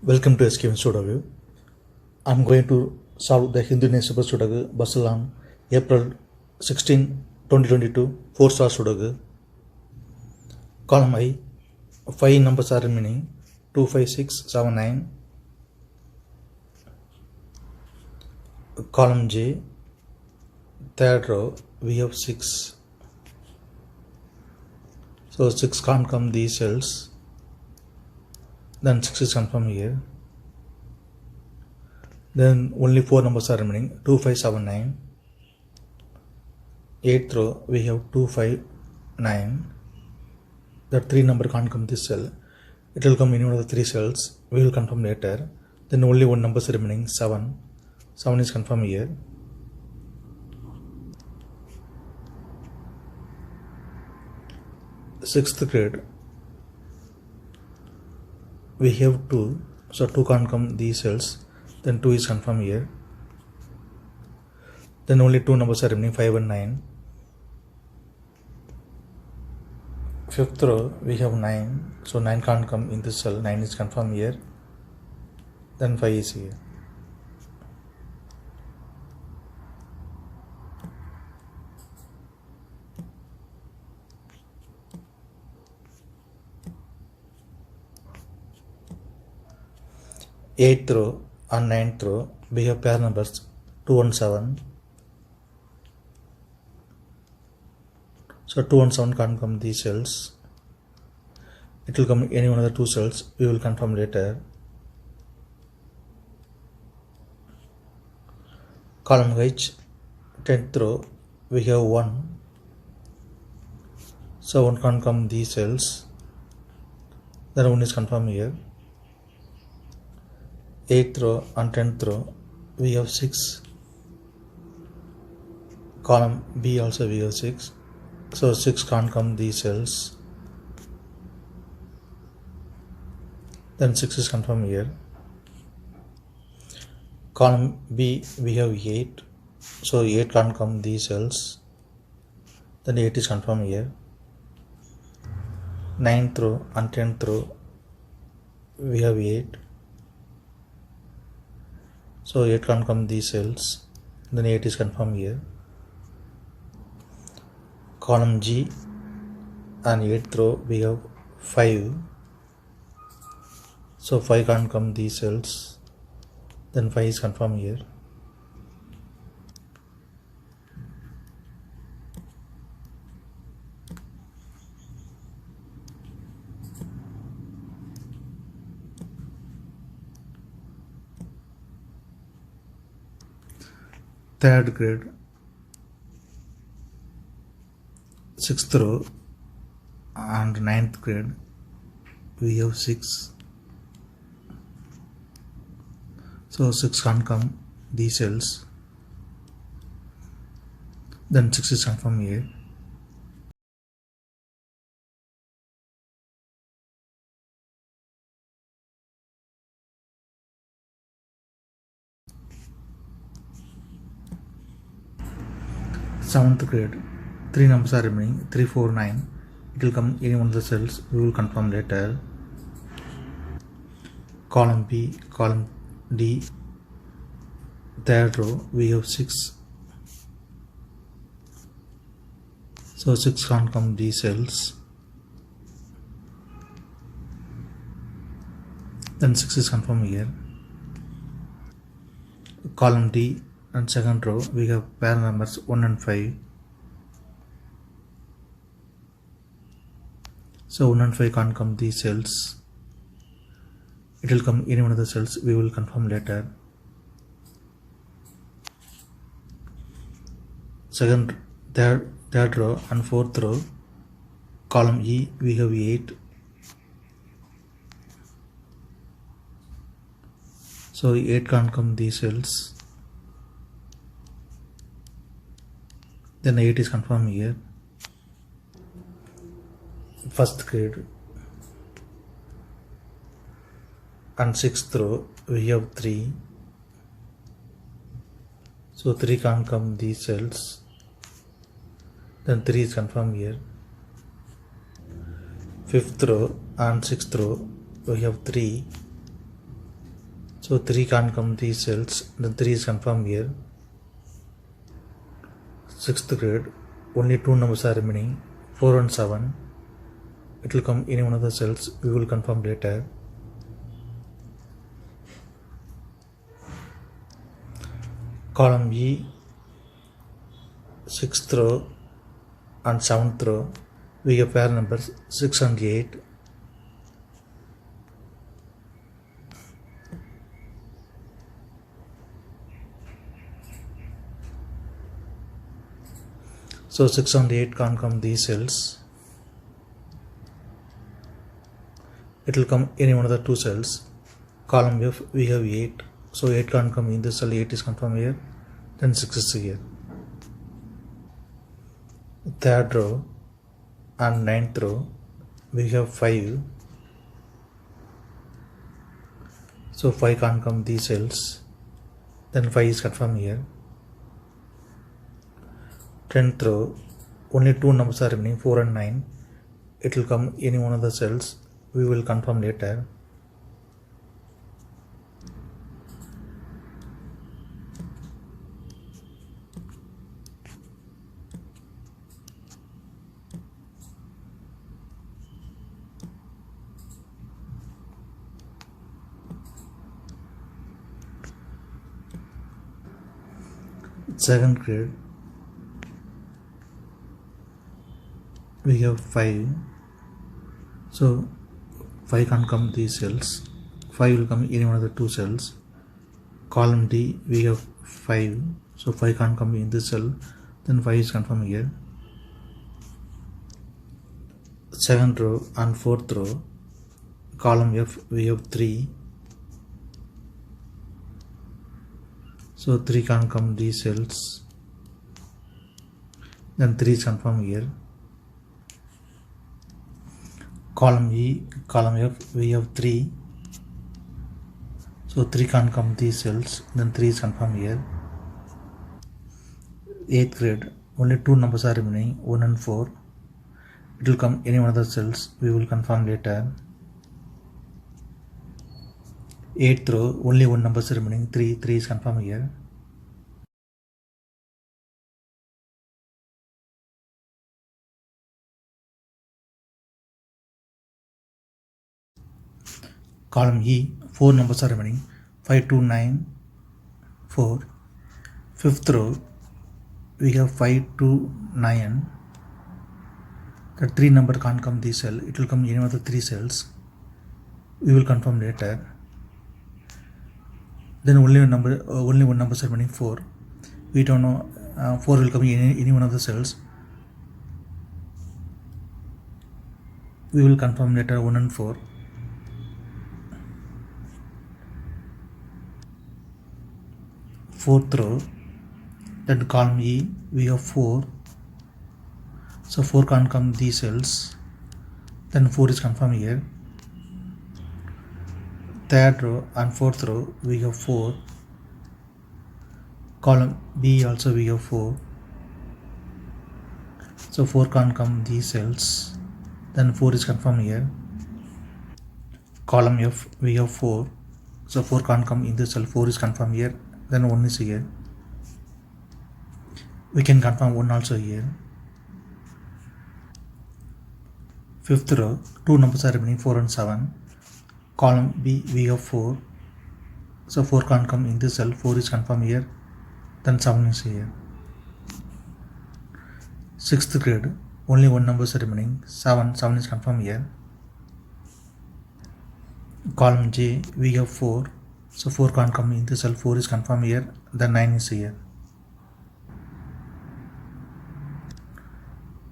Welcome to SkVm Sudoku. I am going to solve the Hindu newspaper Sudoku Basel on April 16, 2022, 4-star Sudoku. Column I, 5 numbers are remaining, 2, 5, 6, 7, 9. Column J, third row, we have 6. So 6 can't come these cells. Then 6 is confirmed here. Then only 4 numbers are remaining, 2, 5, 7, 9. 8th row we have 2, 5, 9. That 3 number can't come this cell. It will come in one of the 3 cells. We will confirm later. Then only 1 number is remaining, 7. 7 is confirmed here. Sixth grade. We have 2, so 2 can't come these cells, then 2 is confirmed here. Then only 2 numbers are remaining, 5 and 9. 5th row we have 9, so 9 can't come in this cell, 9 is confirmed here. Then 5 is here. Eighth row and 9th row we have pair numbers 2 and 7. So 2 and 7 can't come these cells. It will come any one of the 2 cells. We will confirm later. Column H, 10th row we have 1. So 1 can't come these cells. Then 1 is confirmed here. 8th row and 10th row we have 6. Column B also we have 6. So 6 can't come these cells. Then 6 is confirmed here. Column B we have 8. So 8 can't come these cells. Then 8 is confirmed here. 9th row and 10th row we have 8. So 8 can't come these cells. Then 8 is confirmed here. Column G and 8th row we have 5. So 5 can't come these cells. Then 5 is confirmed here. Third grade, 6th row and 9th grade we have 6. So 6 can't come these cells. Then 6 is confirmed here. Seventh grade, 3 numbers are remaining, 3, 4, 9. It will come in one of the cells. We will confirm later. Column B, column D, third row we have 6. So 6 can't come these cells. Then 6 is confirmed here. Column D and second row we have pair numbers 1 and 5. So 1 and 5 can't come these cells. It will come in one of the cells. We will confirm later. Third row and 4th row, column E we have 8. So 8 can't come these cells. Then 8 is confirmed here. First grade and 6th row we have 3. So 3 can't come these cells. Then 3 is confirmed here. 5th row and 6th row we have 3. So 3 can't come these cells, then 3 is confirmed here. 6th grade, only 2 numbers are remaining, 4 and 7. It will come in one of the cells, we will confirm later. Column E, 6th row and 7th row, we have pair numbers 6 and 8. So 6 and 8 can't come these cells. It will come any one of the 2 cells. Column F, we have 8. So 8 can't come in this cell, 8 is confirmed here. Then 6 is here. 3rd row and 9th row, we have 5. So 5 can't come these cells. Then 5 is confirmed here. 10th row, only 2 numbers are remaining, 4 and 9. It will come any one of the cells. We will confirm later. Second grade, we have 5. So 5 can't come these cells. 5 will come in one of the 2 cells. Column D, we have 5. So 5 can't come in this cell. Then 5 is confirmed here. 2nd row and 4th row, column F, we have 3. So 3 can't come these cells. Then 3 is confirmed here. Column E, column F, we have 3. So 3 can't come these cells. Then 3 is confirmed here. 8th grade, only 2 numbers are remaining, 1 and 4. It will come any one of the cells. We will confirm later. 8th row, only 1 number is remaining, 3. 3 is confirmed here. Column E, 4 numbers are remaining, 5, 2, 9, 4. 5th row, we have 5, 2, 9. The 3 number can't come this cell. It will come any of the 3 cells. We will confirm later. Then only one number is remaining, 4. We don't know 4 will come in any one of the cells. We will confirm later 1 and 4. 4th row, then column E, we have 4. So 4 can't come these cells. Then 4 is confirmed here. 3rd row and 4th row, we have 4. Column B also we have 4. So 4 can't come these cells. Then 4 is confirmed here. Column F, we have 4. So 4 can't come in this cell. 4 is confirmed here. Then 1 is here. We can confirm 1 also here. 5th row, 2 numbers are remaining, 4 and 7. Column B, we have 4. So 4 can't come in this cell. 4 is confirmed here. Then 7 is here. 6th grade, only 1 number is remaining, 7. 7 is confirmed here. Column J, we have 4. So 4 can't come in this cell. 4 is confirmed here. Then 9 is here.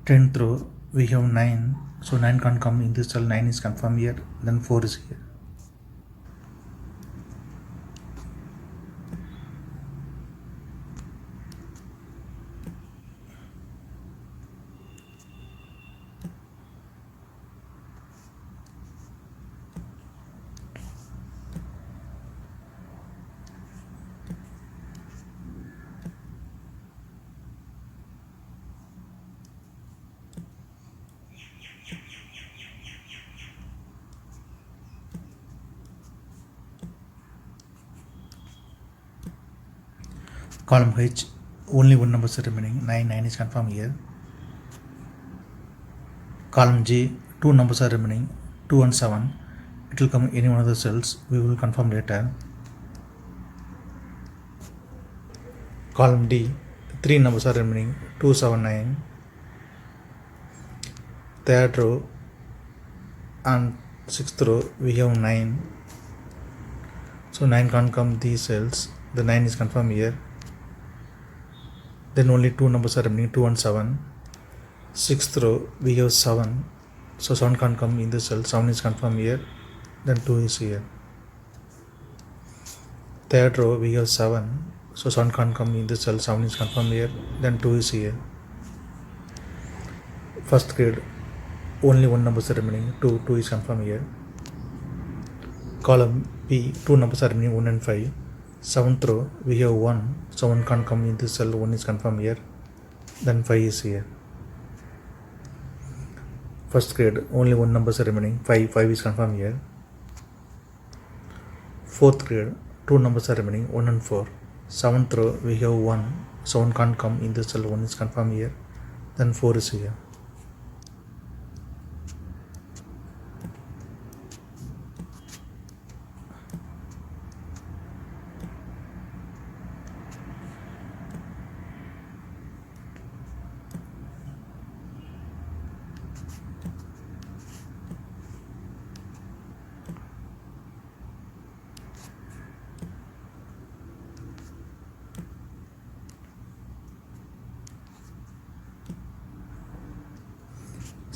10th row, we have 9. So 9 can't come in this cell. 9 is confirmed here. Then 4 is here. Column H, only one number is remaining, 9, 9 is confirmed here. Column J, two numbers are remaining, 2 and 7. It will come in any one of the cells, we will confirm later. Column D, three numbers are remaining, 2, 7, 9. Third row and sixth row we have 9. So 9 can't come these cells, the 9 is confirmed here. Then only two numbers are remaining, 2 and 7. Sixth row we have 7, so 7 can't come in the cell, 7 is confirmed here, then 2 is here. Third row we have 7, so 7 can't come in the cell, 7 is confirmed here, then 2 is here. First grade, only one number is remaining, 2 is confirmed here. Column P, two numbers are remaining, 1 and 5. Seventh row we have 1, so 1 can't come in the cell, 1 is confirmed here, then 5 is here. First grade, only one number is remaining, 5 is confirmed here. Fourth grade, two numbers are remaining, 1 and 4. Seventh row we have 1, so 1 can't come in the cell, 1 is confirmed here, then 4 is here.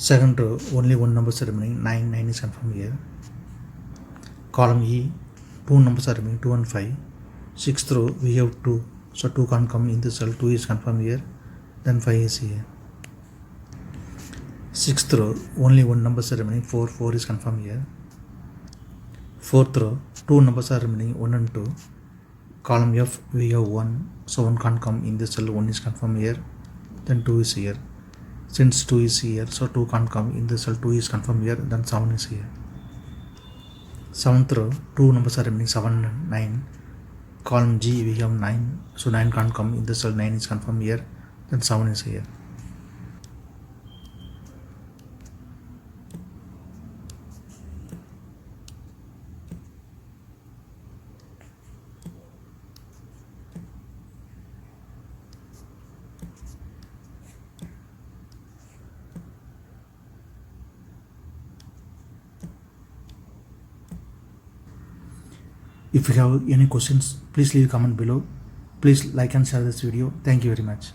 Second row, only one number is remaining, 9 is confirmed here. Column E, two numbers are remaining, 2 and 5. Sixth row we have 2, so 2 can't come in the cell, 2 is confirmed here, then 5 is here. Sixth row, only one number is remaining, 4 is confirmed here. Fourth row, two numbers are remaining, 1 and 2. Column F we have 1, so 1 can't come in the cell, 1 is confirmed here, then 2 is here. Since 2 is here, so 2 can't come in the cell, 2 is confirmed here, then 7 is here. Seventh row, two numbers are remaining, 7 and 9. Column G we have 9, so 9 can't come in the cell, 9 is confirmed here, then 7 is here. If you have any questions, please leave a comment below. Please like and share this video. Thank you very much.